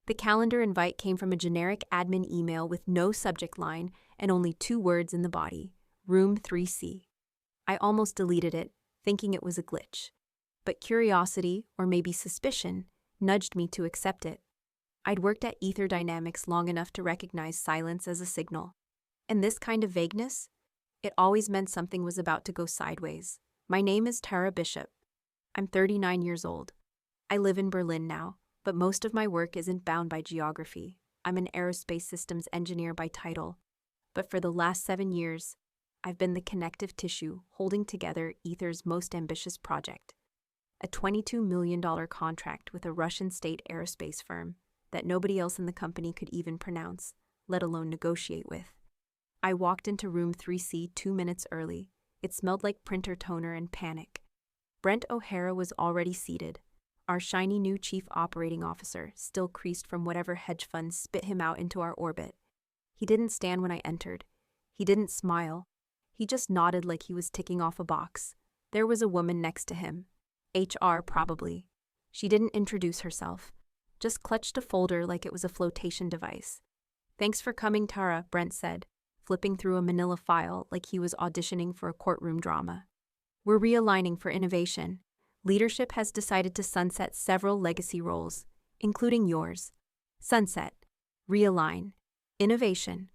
The calendar invite came from a generic admin email with no subject line and only 2 words in the body: Room 3C. I almost deleted it, thinking it was a glitch. But curiosity, or maybe suspicion, nudged me to accept it. I'd worked at Ether Dynamics long enough to recognize silence as a signal. And this kind of vagueness? It always meant something was about to go sideways. My name is Tara Bishop. I'm 39 years old. I live in Berlin now, but most of my work isn't bound by geography. I'm an aerospace systems engineer by title. But for the last 7 years, I've been the connective tissue holding together Ether's most ambitious project. A $22 million contract with a Russian state aerospace firm that nobody else in the company could even pronounce, let alone negotiate with. I walked into room 3C 2 minutes early. It smelled like printer toner and panic. Brent O'Hara was already seated. Our shiny new chief operating officer, still creased from whatever hedge fund spit him out into our orbit. He didn't stand when I entered. He didn't smile. He just nodded like he was ticking off a box. There was a woman next to him. HR, probably. She didn't introduce herself. Just clutched a folder like it was a flotation device. "Thanks for coming, Tara," Brent said, flipping through a manila file like he was auditioning for a courtroom drama. "We're realigning for innovation. Leadership has decided to sunset several legacy roles, including yours. Sunset, realign, innovation,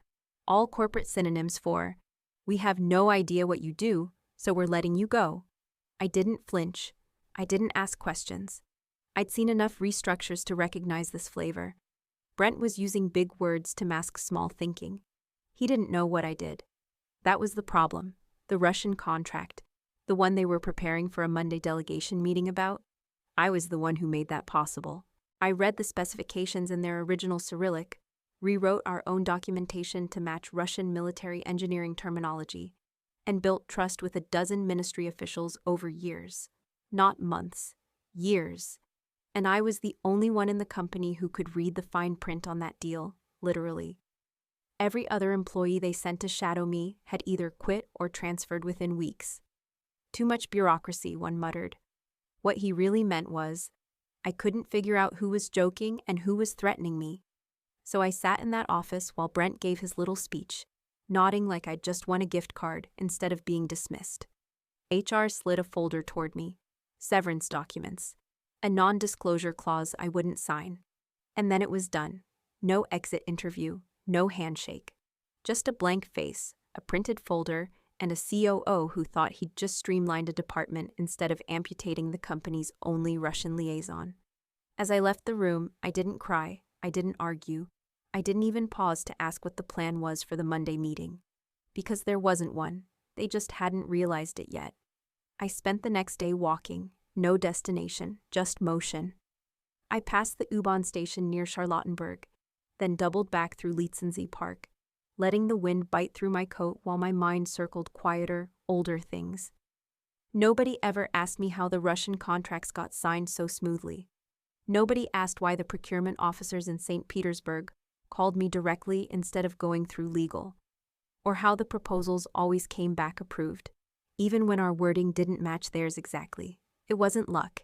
all corporate synonyms for, we have no idea what you do, so we're letting you go." I didn't flinch. I didn't ask questions. I'd seen enough restructures to recognize this flavor. Brent was using big words to mask small thinking. He didn't know what I did. That was the problem. The Russian contract. The one they were preparing for a Monday delegation meeting about. I was the one who made that possible. I read the specifications in their original Cyrillic, rewrote our own documentation to match Russian military engineering terminology, and built trust with a dozen ministry officials over years. Not months. Years. And I was the only one in the company who could read the fine print on that deal, literally. Every other employee they sent to shadow me had either quit or transferred within weeks. Too much bureaucracy, one muttered. What he really meant was, I couldn't figure out who was joking and who was threatening me. So I sat in that office while Brent gave his little speech, nodding like I'd just won a gift card instead of being dismissed. HR slid a folder toward me. Severance documents. A non-disclosure clause I wouldn't sign. And then it was done. No exit interview, no handshake. Just a blank face, a printed folder, and a COO who thought he'd just streamlined a department instead of amputating the company's only Russian liaison. As I left the room, I didn't cry, I didn't argue, I didn't even pause to ask what the plan was for the Monday meeting. Because there wasn't one, they just hadn't realized it yet. I spent the next day walking, no destination, just motion. I passed the U-Bahn station near Charlottenburg, then doubled back through Lietzensee Park, letting the wind bite through my coat while my mind circled quieter, older things. Nobody ever asked me how the Russian contracts got signed so smoothly. Nobody asked why the procurement officers in St. Petersburg called me directly instead of going through legal, or how the proposals always came back approved, even when our wording didn't match theirs exactly. It wasn't luck.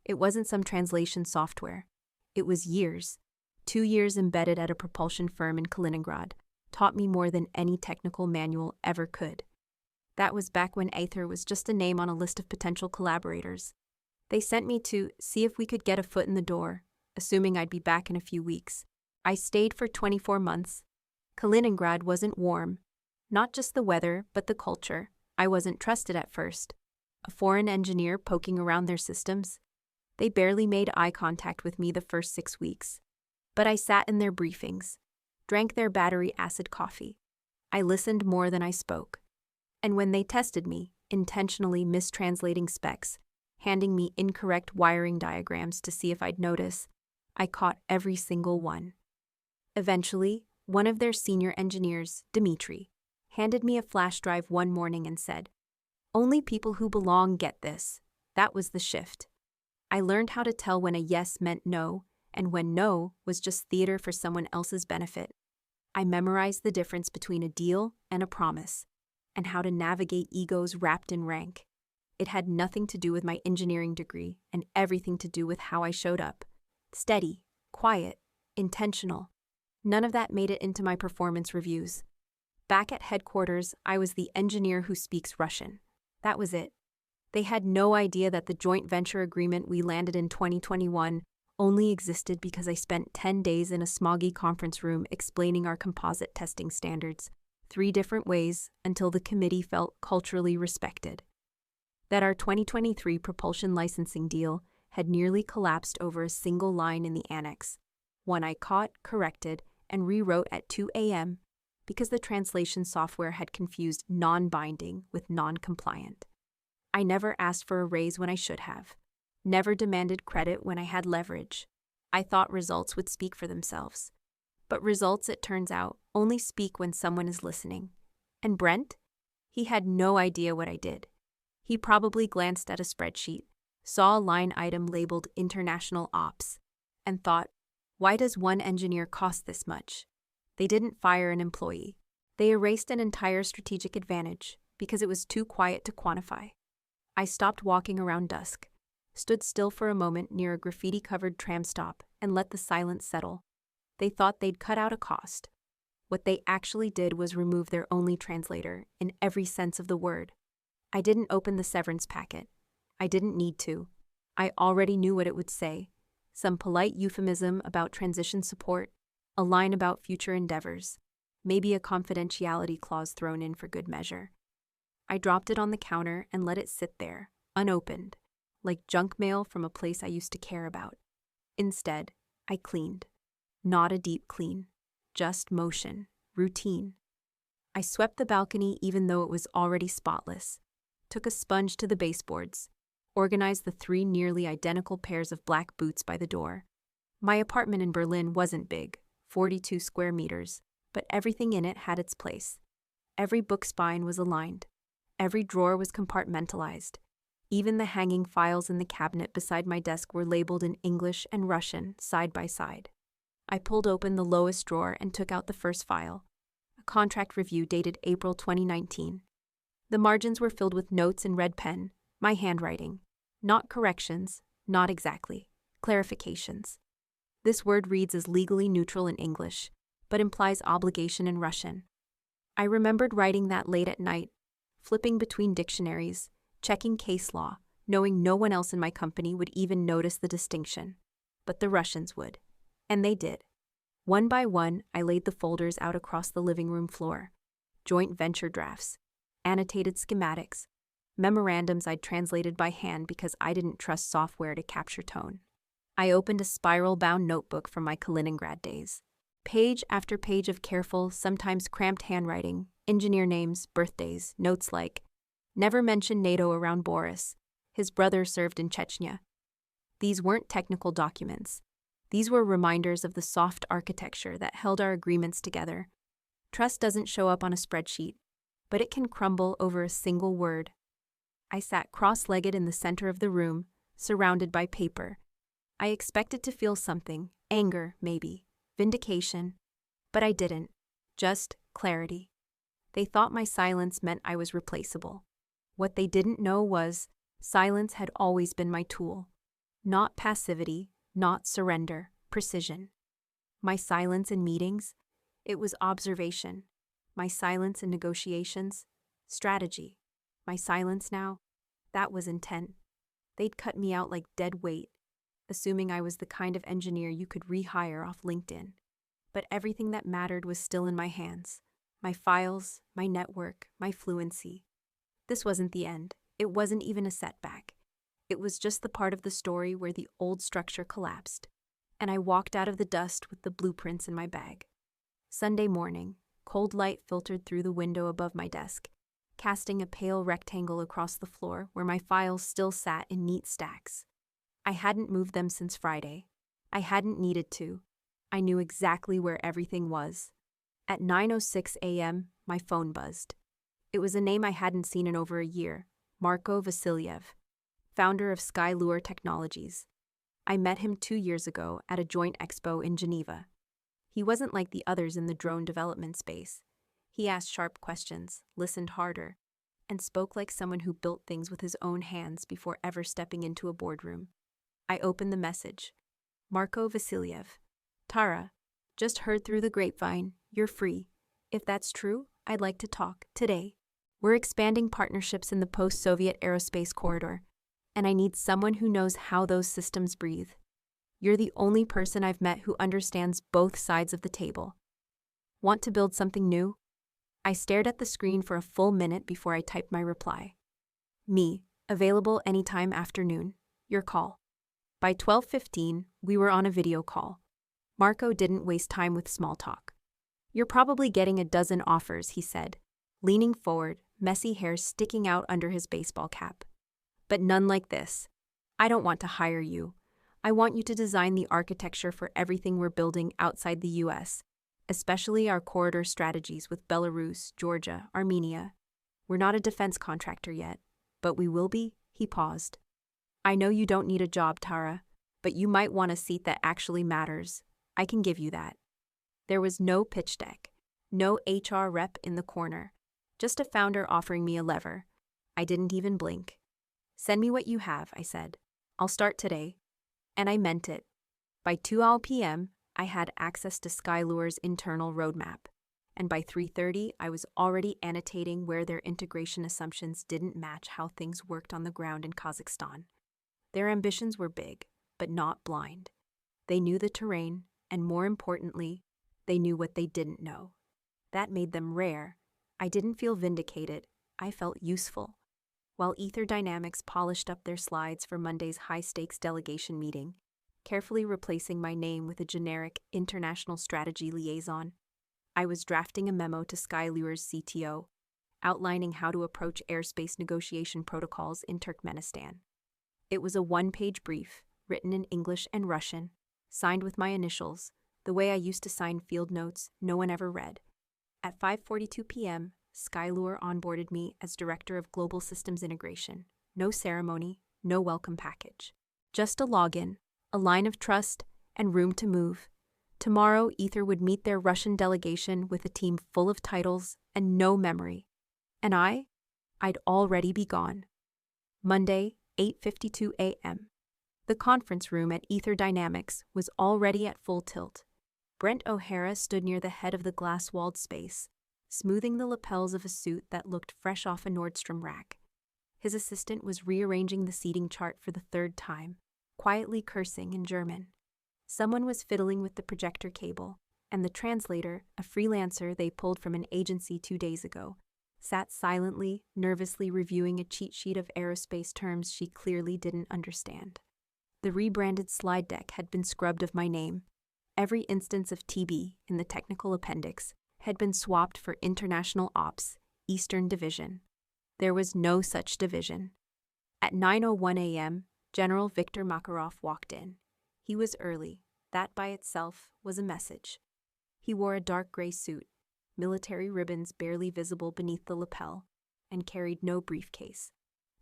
It wasn't some translation software. It was years. 2 years embedded at a propulsion firm in Kaliningrad taught me more than any technical manual ever could. That was back when Aether was just a name on a list of potential collaborators. They sent me to see if we could get a foot in the door, assuming I'd be back in a few weeks. I stayed for 24 months. Kaliningrad wasn't warm. Not just the weather, but the culture. I wasn't trusted at first. A foreign engineer poking around their systems. They barely made eye contact with me the first 6 weeks. But I sat in their briefings, drank their battery acid coffee. I listened more than I spoke. And when they tested me, intentionally mistranslating specs, handing me incorrect wiring diagrams to see if I'd notice, I caught every single one. Eventually, one of their senior engineers, Dmitri, handed me a flash drive one morning and said, "Only people who belong get this." That was the shift. I learned how to tell when a yes meant no, and when no was just theater for someone else's benefit. I memorized the difference between a deal and a promise, and how to navigate egos wrapped in rank. It had nothing to do with my engineering degree and everything to do with how I showed up. Steady, quiet, intentional. None of that made it into my performance reviews. Back at headquarters, I was the engineer who speaks Russian. That was it. They had no idea that the joint venture agreement we landed in 2021 only existed because I spent 10 days in a smoggy conference room explaining our composite testing standards 3 different ways until the committee felt culturally respected. That our 2023 propulsion licensing deal had nearly collapsed over a single line in the annex, one I caught, corrected, and rewrote at 2 a.m. because the translation software had confused non-binding with non-compliant. I never asked for a raise when I should have. Never demanded credit when I had leverage. I thought results would speak for themselves. But results, it turns out, only speak when someone is listening. And Brent? He had no idea what I did. He probably glanced at a spreadsheet, saw a line item labeled International Ops, and thought, why does one engineer cost this much? They didn't fire an employee. They erased an entire strategic advantage because it was too quiet to quantify. I stopped walking around dusk, stood still for a moment near a graffiti-covered tram stop, and let the silence settle. They thought they'd cut out a cost. What they actually did was remove their only translator, in every sense of the word. I didn't open the severance packet. I didn't need to. I already knew what it would say. Some polite euphemism about transition support, a line about future endeavors, maybe a confidentiality clause thrown in for good measure. I dropped it on the counter and let it sit there, unopened, like junk mail from a place I used to care about. Instead, I cleaned. Not a deep clean, just motion, routine. I swept the balcony even though it was already spotless, took a sponge to the baseboards, organized the 3 nearly identical pairs of black boots by the door. My apartment in Berlin wasn't big, 42 square meters, but everything in it had its place. Every book spine was aligned. Every drawer was compartmentalized. Even the hanging files in the cabinet beside my desk were labeled in English and Russian side by side. I pulled open the lowest drawer and took out the first file, a contract review dated April 2019. The margins were filled with notes in red pen, my handwriting. Not corrections, not exactly, clarifications. This word reads as legally neutral in English, but implies obligation in Russian. I remembered writing that late at night, flipping between dictionaries, checking case law, knowing no one else in my company would even notice the distinction. But the Russians would. And they did. One by one, I laid the folders out across the living room floor. Joint venture drafts, annotated schematics, memorandums I'd translated by hand because I didn't trust software to capture tone. I opened a spiral-bound notebook from my Kaliningrad days. Page after page of careful, sometimes cramped handwriting, engineer names, birthdays, notes like, never mention NATO around Boris. His brother served in Chechnya. These weren't technical documents. These were reminders of the soft architecture that held our agreements together. Trust doesn't show up on a spreadsheet, but it can crumble over a single word. I sat cross-legged in the center of the room, surrounded by paper. I expected to feel something, anger, maybe, vindication, but I didn't, just clarity. They thought my silence meant I was replaceable. What they didn't know was silence had always been my tool. Not passivity, not surrender, precision. My silence in meetings, it was observation. My silence in negotiations, strategy. My silence now, that was intent. They'd cut me out like dead weight, assuming I was the kind of engineer you could rehire off LinkedIn. But everything that mattered was still in my hands. My files, my network, my fluency. This wasn't the end. It wasn't even a setback. It was just the part of the story where the old structure collapsed, and I walked out of the dust with the blueprints in my bag. Sunday morning, cold light filtered through the window above my desk, casting a pale rectangle across the floor where my files still sat in neat stacks. I hadn't moved them since Friday. I hadn't needed to. I knew exactly where everything was. At 9:06 a.m., my phone buzzed. It was a name I hadn't seen in over a year, Marko Vasilyev, founder of Skylure Technologies. I met him 2 years ago at a joint expo in Geneva. He wasn't like the others in the drone development space. He asked sharp questions, listened harder, and spoke like someone who built things with his own hands before ever stepping into a boardroom. I opened the message. Marko Vasilyev. Tara, Just heard through the grapevine, you're free. If that's true, I'd like to talk today. We're expanding partnerships in the post-Soviet aerospace corridor, and I need someone who knows how those systems breathe. You're the only person I've met who understands both sides of the table. Want to build something new? I stared at the screen for a full minute before I typed my reply. Me, available anytime afternoon. Your call. By 12:15, we were on a video call. Marco didn't waste time with small talk. You're probably getting a dozen offers, he said, leaning forward, messy hair sticking out under his baseball cap. But none like this. I don't want to hire you. I want you to design the architecture for everything we're building outside the US, especially our corridor strategies with Belarus, Georgia, Armenia. We're not a defense contractor yet, but we will be, he paused. I know you don't need a job, Tara, but you might want a seat that actually matters. I can give you that. There was no pitch deck, no HR rep in the corner, just a founder offering me a lever. I didn't even blink. Send me what you have, I said. I'll start today. And I meant it. By 2 p.m., I had access to Skylure's internal roadmap, and by 3:30, I was already annotating where their integration assumptions didn't match how things worked on the ground in Kazakhstan. Their ambitions were big, but not blind. They knew the terrain, and more importantly, they knew what they didn't know. That made them rare. I didn't feel vindicated. I felt useful. While Ether Dynamics polished up their slides for Monday's high-stakes delegation meeting, carefully replacing my name with a generic international strategy liaison, I was drafting a memo to Skylure's CTO, outlining how to approach airspace negotiation protocols in Turkmenistan. It was a one-page brief, written in English and Russian, signed with my initials, the way I used to sign field notes no one ever read. At 5:42 p.m., Skylure onboarded me as Director of Global Systems Integration. No ceremony, no welcome package. Just a login, a line of trust, and room to move. Tomorrow, Ether would meet their Russian delegation with a team full of titles and no memory. And I'd already be gone. Monday, 8:52 a.m. The conference room at Ether Dynamics was already at full tilt. Brent O'Hara stood near the head of the glass-walled space, smoothing the lapels of a suit that looked fresh off a Nordstrom rack. His assistant was rearranging the seating chart for the third time, quietly cursing in German. Someone was fiddling with the projector cable, and the translator, a freelancer they pulled from an agency 2 days ago, sat silently, nervously reviewing a cheat sheet of aerospace terms she clearly didn't understand. The rebranded slide deck had been scrubbed of my name. Every instance of TB in the technical appendix had been swapped for International Ops, Eastern Division. There was no such division. At 9:01 a.m., General Viktor Makarov walked in. He was early. That by itself was a message. He wore a dark gray suit, military ribbons barely visible beneath the lapel, and carried no briefcase,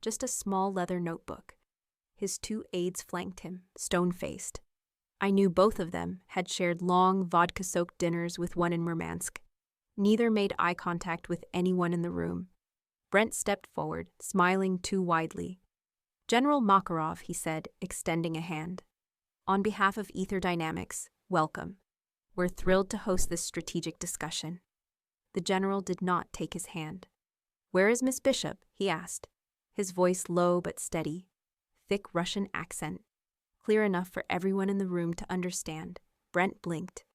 just a small leather notebook. His 2 aides flanked him, stone-faced. I knew both of them had shared long, vodka-soaked dinners with one in Murmansk. Neither made eye contact with anyone in the room. Brent stepped forward, smiling too widely. General Makarov, he said, extending a hand. On behalf of Ether Dynamics, welcome. We're thrilled to host this strategic discussion. The general did not take his hand. Where is Miss Bishop? He asked, his voice low but steady, thick Russian accent, clear enough for everyone in the room to understand. Brent blinked.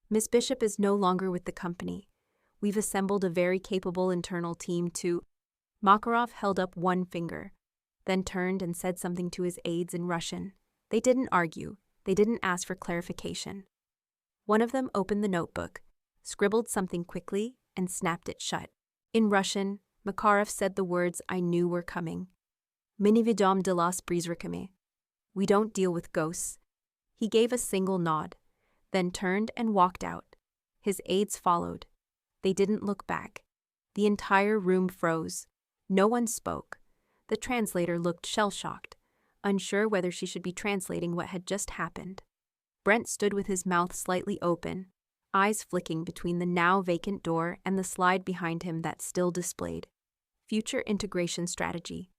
Miss Bishop is no longer with the company. We've assembled a very capable internal team to... Makarov held up one finger, then turned and said something to his aides in Russian. They didn't argue. They didn't ask for clarification. One of them opened the notebook, scribbled something quickly, and snapped it shut. In Russian, Makarov said the words I knew were coming. Мы не ведем дела с призраками. We don't deal with ghosts. He gave a single nod, then turned and walked out. His aides followed. They didn't look back. The entire room froze. No one spoke. The translator looked shell-shocked, unsure whether she should be translating what had just happened. Brent stood with his mouth slightly open, eyes flicking between the now vacant door and the slide behind him that still displayed Future Integration Strategy,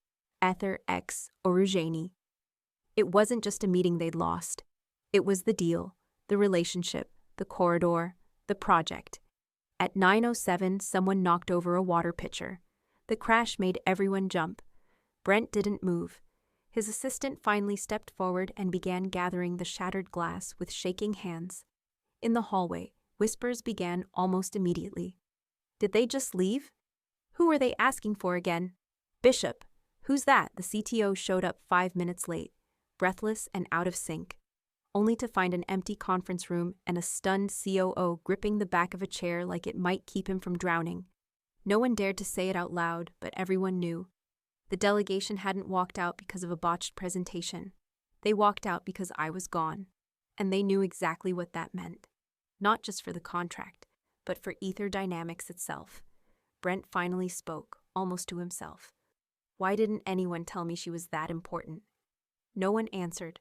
Ether X Oruzheny. It wasn't just a meeting they'd lost. It was the deal, the relationship, the corridor, the project. At 9:07, someone knocked over a water pitcher. The crash made everyone jump. Brent didn't move. His assistant finally stepped forward and began gathering the shattered glass with shaking hands. In the hallway, whispers began almost immediately. Did they just leave? Who were they asking for again? Bishop. Who's that? The CTO showed up 5 minutes late, breathless and out of sync, only to find an empty conference room and a stunned COO gripping the back of a chair like it might keep him from drowning. No one dared to say it out loud, but everyone knew. The delegation hadn't walked out because of a botched presentation. They walked out because I was gone. And they knew exactly what that meant. Not just for the contract, but for Ether Dynamics itself. Brent finally spoke, almost to himself. Why didn't anyone tell me she was that important? No one answered.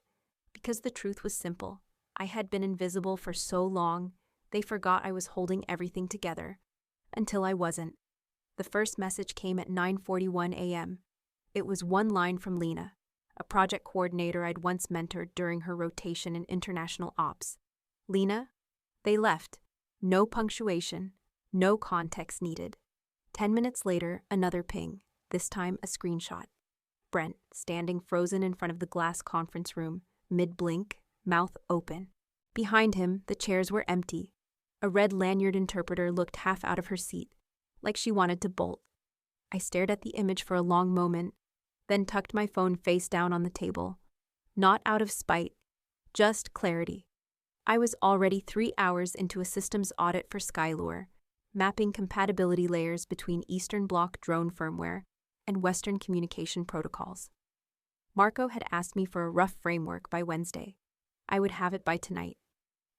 Because the truth was simple. I had been invisible for so long, they forgot I was holding everything together. Until I wasn't. The first message came at 9:41 a.m. It was one line from Lena, a project coordinator I'd once mentored during her rotation in international ops. Lena? They left. No punctuation, no context needed. 10 minutes later, another ping, this time a screenshot. Brent, standing frozen in front of the glass conference room, mid-blink, mouth open. Behind him, the chairs were empty. A red lanyard interpreter looked half out of her seat, like she wanted to bolt. I stared at the image for a long moment, then tucked my phone face down on the table. Not out of spite, just clarity. I was already 3 hours into a systems audit for Skylure, mapping compatibility layers between Eastern Bloc drone firmware and Western communication protocols. Marco had asked me for a rough framework by Wednesday. I would have it by tonight.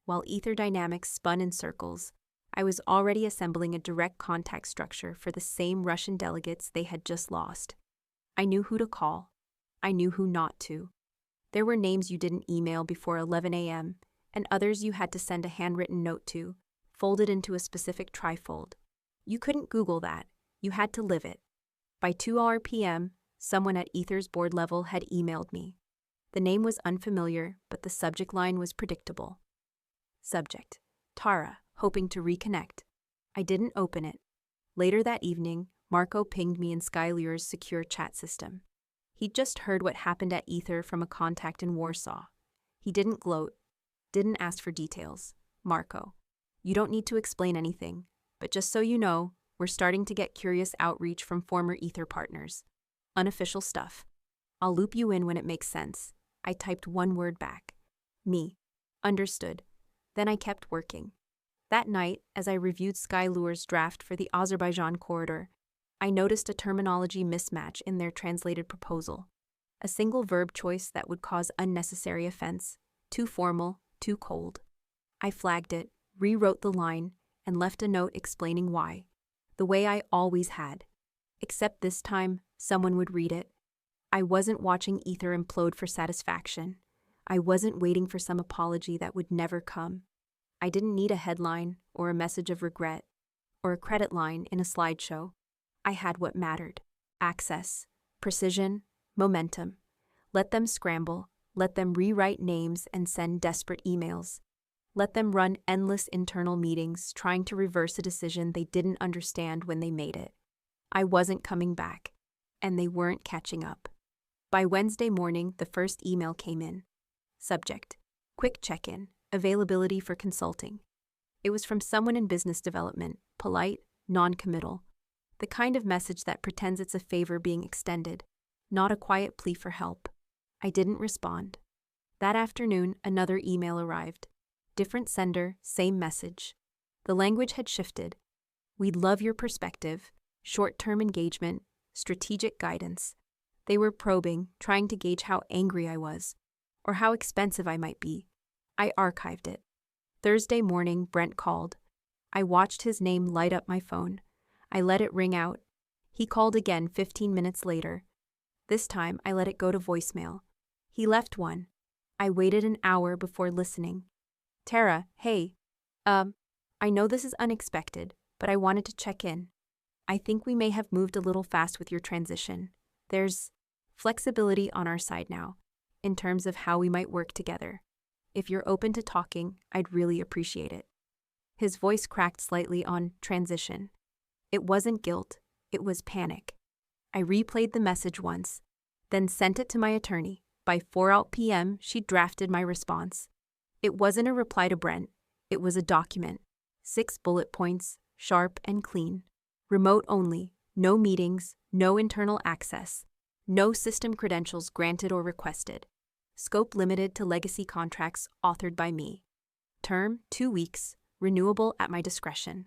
While Ether Dynamics spun in circles, I was already assembling a direct contact structure for the same Russian delegates they had just lost. I knew who to call. I knew who not to. There were names you didn't email before 11 a.m., and others you had to send a handwritten note to, folded into a specific trifold. You couldn't Google that. You had to live it. By 2 p.m., someone at Ether's board level had emailed me. The name was unfamiliar, but the subject line was predictable. Subject: Tara, hoping to reconnect. I didn't open it. Later that evening, Marco pinged me in Skylure's secure chat system. He'd just heard what happened at Ether from a contact in Warsaw. He didn't gloat, didn't ask for details. Marco, you don't need to explain anything, but just so you know, we're starting to get curious outreach from former Ether partners. Unofficial stuff. I'll loop you in when it makes sense. I typed one word back. Me. Understood. Then I kept working. That night, as I reviewed Skylure's draft for the Azerbaijan corridor, I noticed a terminology mismatch in their translated proposal. A single verb choice that would cause unnecessary offense. Too formal, too cold. I flagged it, rewrote the line, and left a note explaining why. The way I always had. Except this time, someone would read it. I wasn't watching Ether implode for satisfaction. I wasn't waiting for some apology that would never come. I didn't need a headline or a message of regret or a credit line in a slideshow. I had what mattered: access, precision, momentum. Let them scramble. Let them rewrite names and send desperate emails. Let them run endless internal meetings trying to reverse a decision they didn't understand when they made it. I wasn't coming back, and they weren't catching up. By Wednesday morning, the first email came in. Subject: quick check-in, availability for consulting. It was from someone in business development, polite, non-committal. The kind of message that pretends it's a favor being extended, not a quiet plea for help. I didn't respond. That afternoon, another email arrived. Different sender, same message. The language had shifted. We'd love your perspective, short-term engagement, strategic guidance. They were probing, trying to gauge how angry I was, or how expensive I might be. I archived it. Thursday morning, Brent called. I watched his name light up my phone. I let it ring out. He called again 15 minutes later. This time, I let it go to voicemail. He left one. I waited an hour before listening. Tara, hey. I know this is unexpected, but I wanted to check in. I think we may have moved a little fast with your transition. There's flexibility on our side now, in terms of how we might work together. If you're open to talking, I'd really appreciate it. His voice cracked slightly on transition. It wasn't guilt, it was panic. I replayed the message once, then sent it to my attorney. By 4 p.m., she drafted my response. It wasn't a reply to Brent, it was a document. 6 bullet points, sharp and clean. Remote only, no meetings, no internal access, no system credentials granted or requested. Scope limited to legacy contracts authored by me. Term, 2 weeks, renewable at my discretion.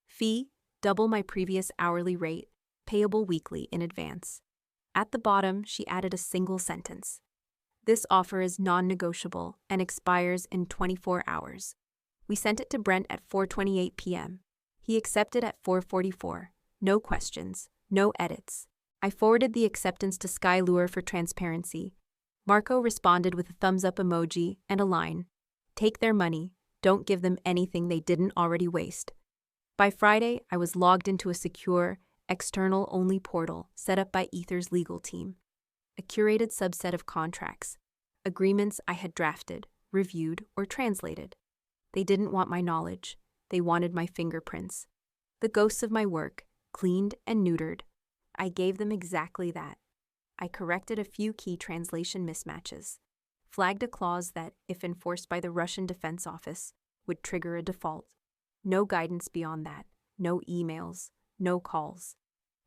Fee, double my previous hourly rate, payable weekly in advance. At the bottom, she added a single sentence. This offer is non-negotiable and expires in 24 hours. We sent it to Brent at 4:28 p.m. He accepted at 4:44. No questions, no edits. I forwarded the acceptance to Skylure for transparency. Marco responded with a thumbs-up emoji and a line. Take their money, don't give them anything they didn't already waste. By Friday, I was logged into a secure, external-only portal set up by Ether's legal team. A curated subset of contracts, agreements I had drafted, reviewed, or translated. They didn't want my knowledge. They wanted my fingerprints. The ghosts of my work, cleaned and neutered. I gave them exactly that. I corrected a few key translation mismatches, flagged a clause that, if enforced by the Russian Defense Office, would trigger a default. No guidance beyond that, no emails, no calls.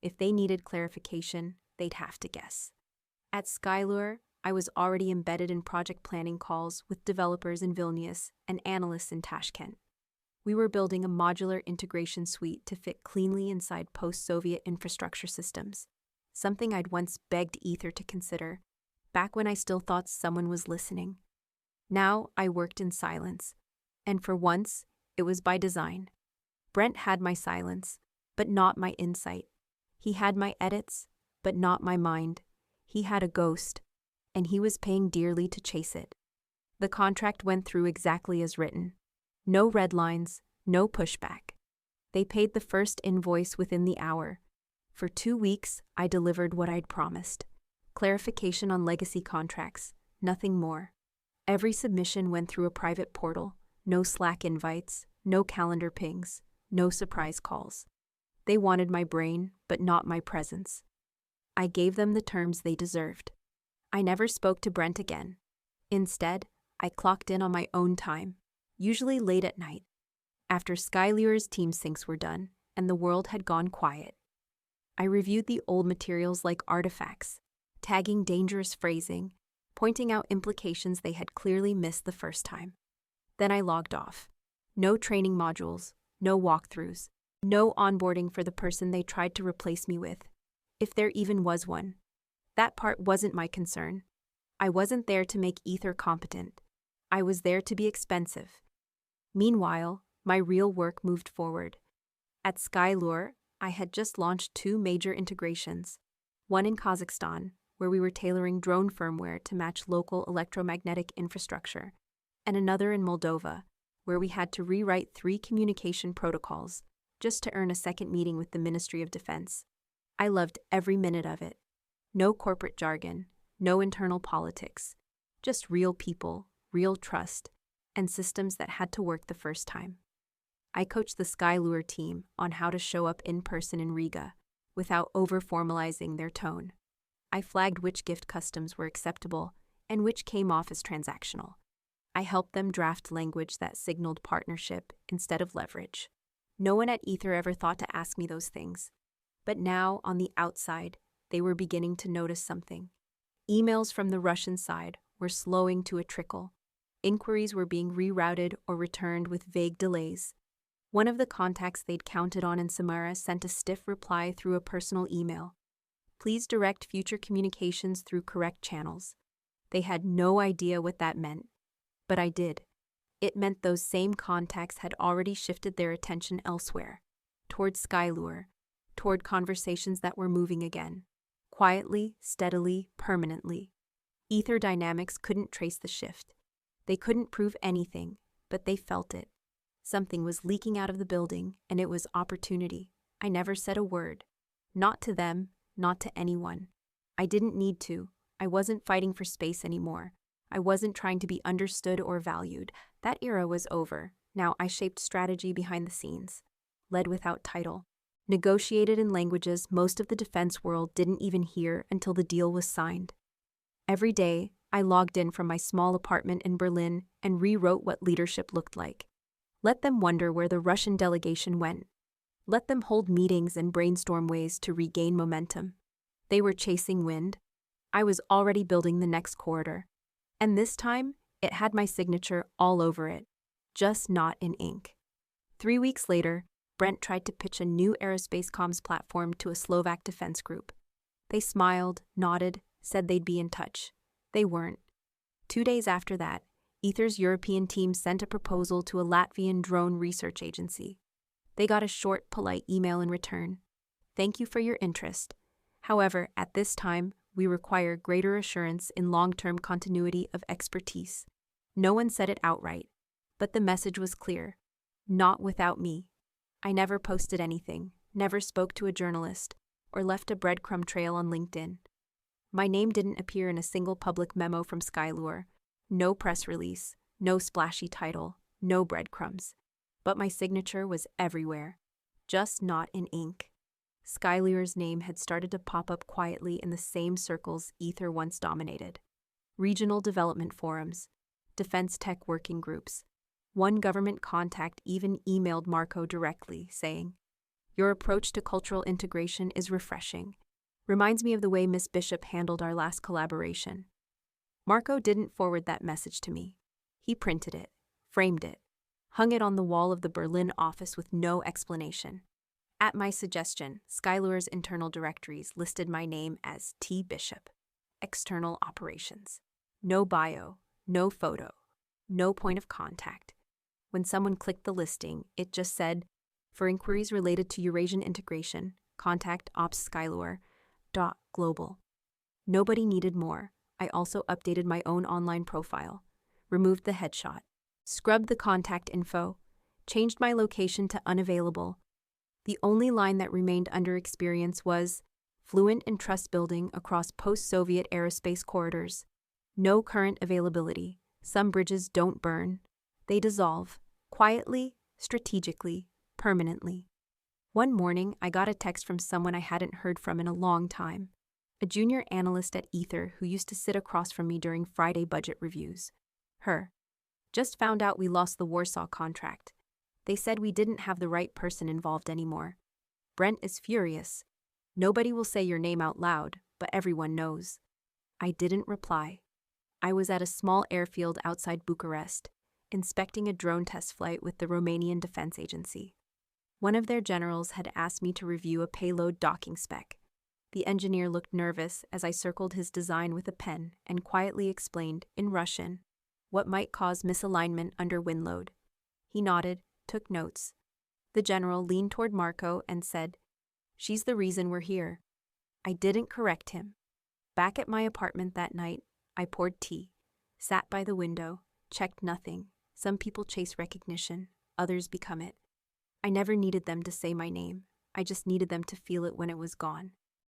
If they needed clarification, they'd have to guess. At Skylure, I was already embedded in project planning calls with developers in Vilnius and analysts in Tashkent. We were building a modular integration suite to fit cleanly inside post-Soviet infrastructure systems, something I'd once begged Ether to consider, back when I still thought someone was listening. Now I worked in silence, and for once, it was by design. Brent had my silence, but not my insight. He had my edits, but not my mind. He had a ghost, and he was paying dearly to chase it. The contract went through exactly as written. No red lines, no pushback. They paid the first invoice within the hour. For 2 weeks, I delivered what I'd promised. Clarification on legacy contracts, nothing more. Every submission went through a private portal, no Slack invites, no calendar pings, no surprise calls. They wanted my brain, but not my presence. I gave them the terms they deserved. I never spoke to Brent again. Instead, I clocked in on my own time, usually late at night, after Skylure's team syncs were done and the world had gone quiet. I reviewed the old materials like artifacts, tagging dangerous phrasing, pointing out implications they had clearly missed the first time. Then I logged off. No training modules, no walkthroughs, no onboarding for the person they tried to replace me with, if there even was one. That part wasn't my concern. I wasn't there to make Ether competent. I was there to be expensive. Meanwhile, my real work moved forward. At Skylure, I had just launched 2 major integrations, one in Kazakhstan, where we were tailoring drone firmware to match local electromagnetic infrastructure, and another in Moldova, where we had to rewrite 3 communication protocols just to earn a second meeting with the Ministry of Defense. I loved every minute of it. No corporate jargon, no internal politics, just real people, real trust, and systems that had to work the first time. I coached the Skylure team on how to show up in person in Riga without over-formalizing their tone. I flagged which gift customs were acceptable and which came off as transactional. I helped them draft language that signaled partnership instead of leverage. No one at Ether ever thought to ask me those things. But now, on the outside, they were beginning to notice something. Emails from the Russian side were slowing to a trickle. Inquiries were being rerouted or returned with vague delays. One of the contacts they'd counted on in Samara sent a stiff reply through a personal email. Please direct future communications through correct channels. They had no idea what that meant. But I did. It meant those same contacts had already shifted their attention elsewhere, toward Skylure, toward conversations that were moving again, quietly, steadily, permanently. Ether Dynamics couldn't trace the shift. They couldn't prove anything, but they felt it. Something was leaking out of the building, and it was opportunity. I never said a word. Not to them, not to anyone. I didn't need to. I wasn't fighting for space anymore. I wasn't trying to be understood or valued. That era was over. Now I shaped strategy behind the scenes, led without title, negotiated in languages most of the defense world didn't even hear until the deal was signed. Every day, I logged in from my small apartment in Berlin and rewrote what leadership looked like. Let them wonder where the Russian delegation went. Let them hold meetings and brainstorm ways to regain momentum. They were chasing wind. I was already building the next corridor. And this time, it had my signature all over it, just not in ink. 3 weeks later, Brent tried to pitch a new aerospace comms platform to a Slovak defense group. They smiled, nodded, said they'd be in touch. They weren't. 2 days after that, Aether's European team sent a proposal to a Latvian drone research agency. They got a short, polite email in return. Thank you for your interest. However, at this time, we require greater assurance in long-term continuity of expertise. No one said it outright, but the message was clear. Not without me. I never posted anything, never spoke to a journalist, or left a breadcrumb trail on LinkedIn. My name didn't appear in a single public memo from Skylure, no press release, no splashy title, no breadcrumbs. But my signature was everywhere, just not in ink. Skylure's name had started to pop up quietly in the same circles Aether once dominated. Regional development forums, defense tech working groups. One government contact even emailed Marco directly, saying, "Your approach to cultural integration is refreshing. Reminds me of the way Miss Bishop handled our last collaboration." Marco didn't forward that message to me. He printed it, framed it, hung it on the wall of the Berlin office with no explanation. At my suggestion, Skylure's internal directories listed my name as T. Bishop, External Operations. No bio, no photo, no point of contact. When someone clicked the listing, it just said, "For inquiries related to Eurasian integration, contact opsskylure.global." Nobody needed more. I also updated my own online profile, removed the headshot, scrubbed the contact info, changed my location to unavailable. The only line that remained under experience was fluent in trust building across post-Soviet aerospace corridors. No current availability. Some bridges don't burn. They dissolve. Quietly, strategically, permanently. One morning, I got a text from someone I hadn't heard from in a long time. A junior analyst at Aether who used to sit across from me during Friday budget reviews. Her. Just found out we lost the Warsaw contract. They said we didn't have the right person involved anymore. Brent is furious. Nobody will say your name out loud, but everyone knows. I didn't reply. I was at a small airfield outside Bucharest, inspecting a drone test flight with the Romanian Defense Agency. One of their generals had asked me to review a payload docking spec. The engineer looked nervous as I circled his design with a pen and quietly explained, in Russian, what might cause misalignment under wind load. He nodded, took notes. The general leaned toward Marco and said, "She's the reason we're here." I didn't correct him. Back at my apartment that night, I poured tea, sat by the window, checked nothing. Some people chase recognition, others become it. I never needed them to say my name. I just needed them to feel it when it was gone.